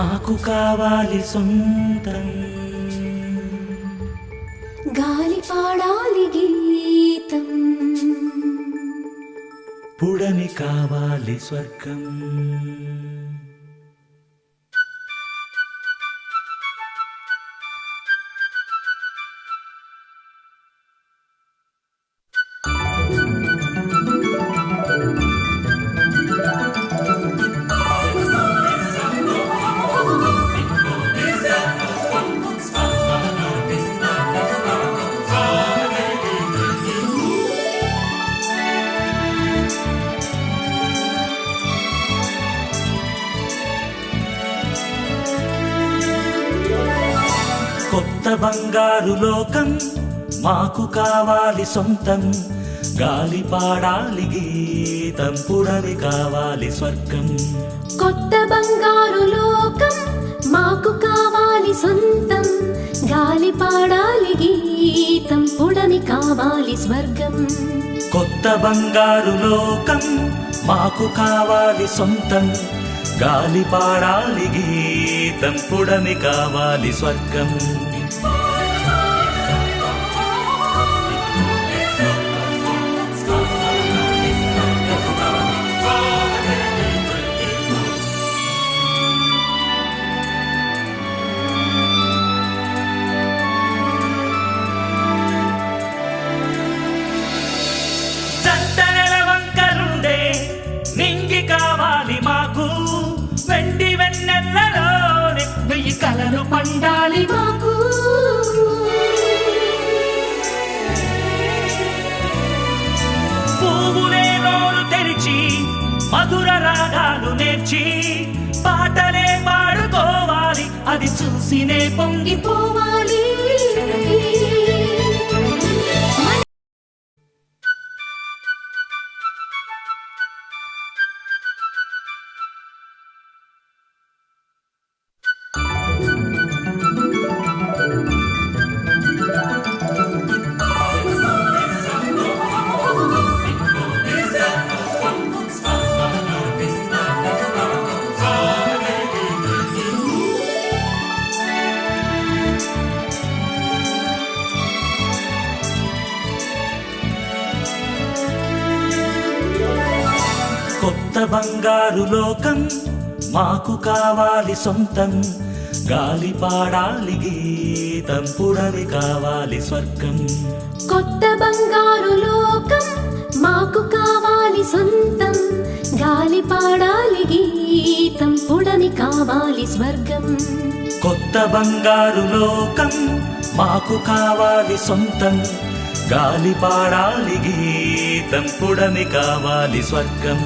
మాకు కావాలి సొంతం, గాలి పాడాలి గీతం, పుడమి కావాలి స్వర్గం. కొత్త బంగారు లోకం మాకు కావాలి సొంతం, గాలి పాడాలి గీతం, పుడమి కావాలి స్వర్గం. కొత్త బంగారు లోకం మాకు కావాలి సొంతం, గాలి పాడాలి గీతం, పుడమి కావాలి స్వర్గం. కొత్త బంగారు లోకం మాకు కావాలి సొంతం, గాలి పాడాలి గీతం, పుడమి కావాలి స్వర్గం. నింగి కావాలి మాకు, వెండి వెన్నెల్లలోని వెయ్యి కలలు పండాలి మాకు. పువ్వులే నోరు తెరిచి మధుర రాగాలు నేర్చి పాటలే పాడుకోవాలి, అది చూసినే పొంగిపోవాలి. కొత్త బంగారు లోకం మాకు కావాలి సొంతం, గాలి పాడాలి గీతం, పుడమి కావాలి స్వర్గం. కొత్త బంగారు లోకం మాకు కావాలి సొంతం, గాలి పాడాలి గీతం, పుడమి కావాలి స్వర్గం. కొత్త బంగారు లోకం మాకు కావాలి సొంతం, గాలి పాడాలి గీతం, పుడమి కావాలి స్వర్గం.